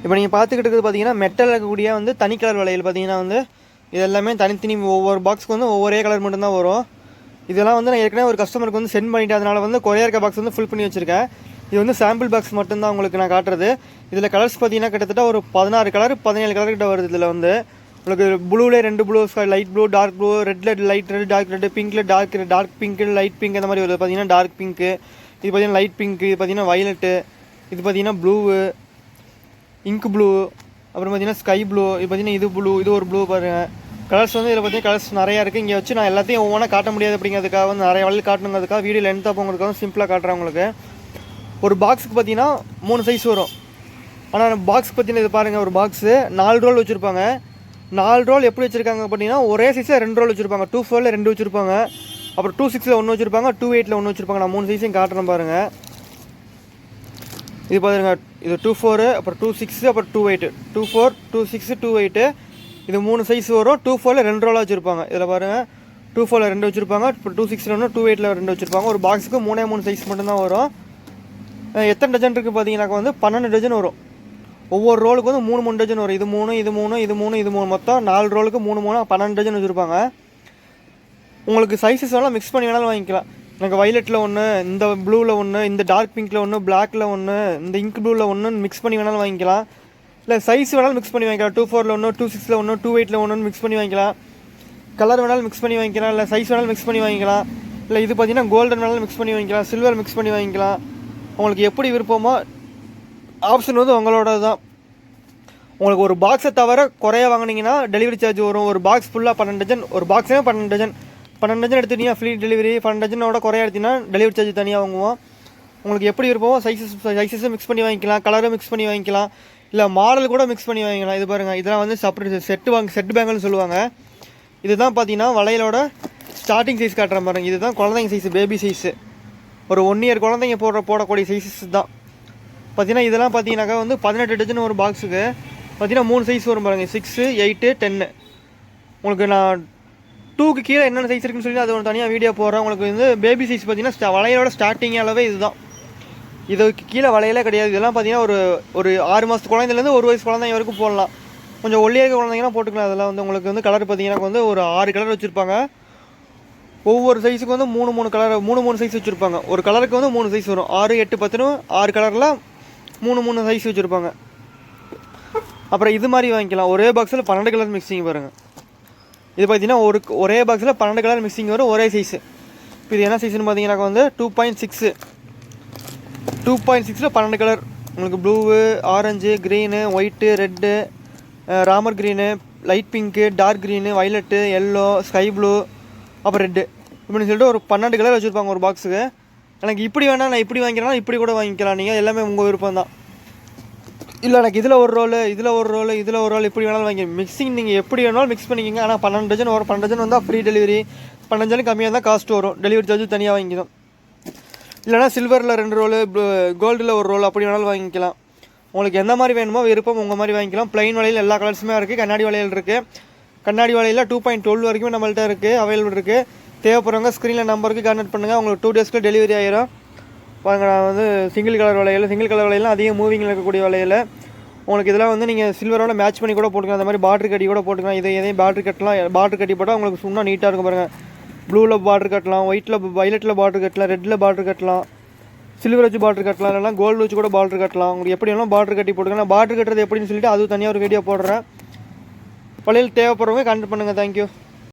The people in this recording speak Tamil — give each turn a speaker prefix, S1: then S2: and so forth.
S1: இப்போ நீங்கள் பார்த்துக்கிட்டு இருக்கிறது பார்த்தீங்கன்னா மெட்டல் இருக்கக்கூடிய வந்து தனி கலர் வளையல் பார்த்தீங்கன்னா வந்து இது எல்லாமே தனித்தனி ஒவ்வொரு பாக்ஸுக்கு வந்து ஒவ்வொரே கலர் மட்டும்தான் வரும். இதெல்லாம் வந்து நான் ஏற்கனவே ஒரு கஸ்டமருக்கு வந்து சென்ட் பண்ணிவிட்டு அதனால் வந்து கொரியா இருக்க பாக்ஸ் வந்து ஃபில் பண்ணி வச்சுருக்கேன். இது வந்து சாம்பிள் பாக்ஸ் மட்டும்தான் உங்களுக்கு நான் காட்டுறது. இதில் கலர்ஸ் பார்த்தீங்கன்னா கிட்டத்தட்ட ஒரு 16 கலர் 17 கலர் கிட்ட வருது. இதில் வந்து உங்களுக்கு ப்ளூலே 2 blue, light blue, dark blue, ரெட்டில் லைட் ரெட், டார்க் ரெட், பிங்க்கில் டார்க் பிங்க்கு, லைட் பிங்க் அந்த மாதிரி வருது. பார்த்தீங்கன்னா டார்க் பிங்க்கு, இது பார்த்தீங்கன்னா லைட் பிங்க்கு, இது பார்த்தீங்கன்னா வயலட்டு, இது பார்த்தீங்கன்னா ப்ளூவு, இங்க் ப்ளூ, அப்புறம் பார்த்தீங்கன்னா ஸ்கை ப்ளூ, இது பார்த்தீங்கன்னா இது ப்ளூ, இது ஒரு ப்ளூ பாருங்கள். கலர்ஸ் வந்து இதில் பார்த்தீங்கன்னா கலர்ஸ் நிறையா இருக்குது. இங்கே வச்சு நான் எல்லாத்தையும் ஒவ்வொன்றா காட்ட முடியாது அப்படிங்கிறதுக்காக வந்து நிறைய வழியில் காட்டணுங்கிறதுக்காக வீடியோ லென்த்தாக போங்கிறதுக்காக சிம்பிளாக காட்டுறேன் உங்களுக்கு. ஒரு பாக்ஸுக்கு பார்த்தீங்கன்னா 3 சைஸ் வரும். ஆனால் பாக்ஸ் பார்த்தீங்கன்னா இது பாருங்கள், ஒரு பாக்ஸு 4 ரோல் வச்சுருப்பாங்க. 4 ரோல் எப்படி வச்சுருக்காங்க பார்த்தீங்கன்னா ஒரே சைஸில் 2 ரோல் வச்சுருப்பாங்க. 2/4ல் 2 வச்சுருப்பாங்க, அப்புறம் 2/6ல் 1 வச்சுருப்பாங்க, 2/8ல் 1 வச்சுருப்பாங்க. நான் 3 சைஸையும் காட்டுறேன் பாருங்கள். இது பாருங்க, இது 2/4, அப்புறம் 2/6, அப்புறம் 2/8, 2/4, 2/6, 2/8. இது 3 சைஸ் வரும். 2/4ல் 2 ரோலாக வச்சுருப்பாங்க. இதில் பாருங்கள் 2/4ல் 2 வச்சுருப்பாங்க, இப்போ 2/6ல் 1, 2/8ல் 2 வச்சுருப்பாங்க. ஒரு பாக்ஸுக்கு 3 சைஸ் மட்டும்தான் வரும். எத்தனை டஜன் இருக்குது பார்த்தீங்கன்னாக்கா வந்து 12 டஜன் வரும். ஒவ்வொரு ரோலுக்கு வந்து 3 டஜன் வரும். இது 3, இது 3, இது 3, இது 3, மொத்தம் 4 ரோலுக்கு 3 12 டஜன் வச்சுருப்பாங்க. உங்களுக்கு சைஸஸ் வேணாலும் மிக்ஸ் பண்ணி வேணாலும் வாங்கிக்கலாம். எனக்கு வயலட்டில் ஒன்று, இந்த ப்ளூவில் ஒன்று, இந்த டார்க் பிங்க்கில் ஒன்று, பிளாக்கில் ஒன்று, இந்த இங்க் ப்ளூவில் ஒன்று மிக்ஸ் பண்ணி வேணாலும் வாங்கிக்கலாம். இல்லை சைஸ் வேணாலும் மிக்ஸ் பண்ணி வாங்கிக்கலாம். 2/4ல் ஒன்று, 2/6ல் ஒன்று, 2/8ல் ஒன்று மிக்ஸ் பண்ணி வாங்கிக்கலாம். கலர் வேணாலும் மிக்ஸ் பண்ணி வாங்கிக்கலாம். இல்லை சைஸ் வேணாலும் மிக்ஸ் பண்ணி வாங்கிக்கலாம். இல்லை இது பார்த்தீங்கன்னா கோல்டன் வேணாலும் மிக்ஸ் பண்ணி வாங்கிக்கலாம். சில்வர் மிக்ஸ் பண்ணி வாங்கிக்கலாம். உங்களுக்கு எப்படி விருப்பமோ ஆப்ஷன் வந்து உங்களோட தான். உங்களுக்கு ஒரு பாக்ஸை தவிர குறைய வாங்கினீங்கன்னா டெலிவரி சார்ஜ் வரும். ஒரு பாக்ஸ் ஃபுல்லாக 12 டஜன், ஒரு பாக்ஸே 12 டஜன் எடுத்துட்டீங்கன்னா ஃப்ரீ டெலிவரி. 12 டஜனோட குறையா எடுத்தீங்கன்னா டெலிவரி சார்ஜ் தனியாக வாங்குவோம். உங்களுக்கு எப்படி விருப்பமோ சைஸஸும் மிக்ஸ் பண்ணி வாங்கிக்கலாம், கலரும் மிக்ஸ் பண்ணி வாங்கிக்கலாம், இல்லை மாடல் கூட மிக்ஸ் பண்ணி வாங்கிக்கலாம். இது பாருங்கள், இதெல்லாம் வந்து செப்பரேட் செட் பேங்கல்னு சொல்லுவாங்க. இதுதான் பார்த்தீங்கன்னா வளையலோட ஸ்டார்டிங் சைஸ் காட்டுறேன் பாருங்கள். இதுதான் குழந்தைங்க சைஸு, பேபி சைஸு. ஒரு 1 இயர் குழந்தைங்க போடக்கூடிய சைஸஸ் தான் பார்த்தீங்கன்னா. இதெல்லாம் பார்த்தீங்கன்னாக்கா வந்து 18 டஜன் ஒரு பாக்ஸுக்கு பார்த்தீங்கன்னா 3 சைஸ் வரும் பாருங்கள், 6, 8, 10. உங்களுக்கு நான் 2க்கு கீழே என்னென்ன சைஸ் இருக்குன்னு சொல்லி அது ஒரு தனியாக வீடியோ போடுறேன். உங்களுக்கு வந்து பேபி சைஸ் பார்த்தீங்கன்னா வளையலோட ஸ்டார்டிங் அளவே இதுதான். இதுக்கு கீழே வளையலே கிடையாது. இதெல்லாம் பார்த்தீங்கன்னா ஒரு 6 மாதத்து குழந்தைலேருந்து 1 வயசு குழந்தைங்க வரைக்கும் போடலாம். கொஞ்சம் ஒல்லியாக இருக்க குழந்தைங்கலாம் போட்டுக்கலாம். அதெல்லாம் வந்து உங்களுக்கு வந்து கலர் பார்த்தீங்கன்னா வந்து ஒரு 6 கலர் வச்சுருப்பாங்க. ஒவ்வொரு சைஸுக்கு வந்து 3 கலர் 3 சைஸ் வச்சுருப்பாங்க. ஒரு கலருக்கு வந்து 3 சைஸ் வரும். 6, 8, 10 6 கலரில் 3 சைஸ் வச்சுருப்பாங்க. அப்புறம் இது மாதிரி வாங்கிக்கலாம். ஒரே பாக்ஸில் 12 கலர் மிக்சிங் பாருங்கள். இது பார்த்தீங்கன்னா ஒரே பாக்ஸில் 12 கலர் மிக்சிங் வரும், ஒரே சைஸு. இப்போ இது என்ன சைஸ்னு பார்த்தீங்கன்னாக்கா வந்து 2.6, 2.6ல் 12 கலர். உங்களுக்கு blue, orange, green, white, red, ராமர் green, light pink, dark green, violet, yellow, sky blue, அப்புறம் ரெட்டு, இப்படின்னு சொல்லிட்டு ஒரு 12 கலர் வச்சுருப்பாங்க ஒரு பாக்ஸுக்கு. எனக்கு இப்படி வேணால் நான் இப்படி வாங்கிக்கிறேன்னா இப்படி கூட வாங்கிக்கலாம். நீங்கள் எல்லாமே உங்கள் விருப்பம் தான். இல்லை எனக்கு இதில் ஒரு ரோல், இதில் ஒரு ரோல், இதில் ஒரு ரோல், இப்படி வேணாலும் வாங்கி மிக்சிங் நீங்கள் எப்படி வேணாலும் மிக்ஸ் பண்ணிக்கோங்க. ஆனால் 12 டஜன் வரும். 12 டஜன் வந்தால் ஃப்ரீ டெலிவரி. 12 டஜன் கம்மியாக தான் காஸ்ட் வரும். டெலிவரி சார்ஜ் தனியாக வாங்கிக்கணும். இல்லைனா சில்வரில் 2 ரோல், கோல்டில் ஒரு ரோல், அப்படி வேணாலும் வாங்கிக்கலாம். உங்களுக்கு எந்த மாதிரி வேணுமோ விருப்பம் உங்கள் மாதிரி வாங்கிக்கலாம். ப்ளைன் வளையல் எல்லா கலர்ஸுமே இருக்குது. கண்ணாடி வளையல் இருக்குது. கண்ணாடி வளையலில் 2.12 வரைக்குமே நம்மள்ட்ட இருக்குது, அவைலபிள் இருக்குது. தேவைப்படுறவங்க ஸ்க்ரீனில் நம்பருக்கு கான்டெக்ட் பண்ணுங்கள். உங்களுக்கு 2 டேஸ்க்குள்ள டெலிவரி ஆயிரும். பாருங்கள், நான் வந்து சிங்கிள் கலர் வளையல் அதிகம் மூவிங்கில் இருக்கக்கூடிய வளையல். உங்களுக்கு இதெல்லாம் வந்து நீங்கள் சில்வரோட மேட்ச் பண்ணி கூட போட்டுக்கலாம். அந்த மாதிரி பார்டர் கட்டி கூட போட்டுக்கலாம். எதையும் பார்டர் கட்டலாம். பார்டர் கட்டி போட்டால் உங்களுக்கு இன்னும் நீட்டாக இருக்கும் பாருங்கள். ப்ளூவில் பார்டர் கட்டலாம், வயலட்டில் பார்டர் கட்டலாம், ரெட்டில் பார்டர் கட்டலாம், சில்வர் வச்சு பார்டர் கட்டலாம், இல்லைனா கோல்டு வச்சு கூட பார்டர் கட்டலாம். உங்களுக்கு எப்படி வேணாலும் பார்டர் கட்டி போட்டுக்கலாம். பார்டர் கட்டுறது எப்படின்னு சொல்லிட்டு அது தனியாக ஒரு வீடியோ போடுறேன். வளையல் தேவைப்படுறவங்க கான்டெக்ட் பண்ணுங்கள். தேங்க்யூ.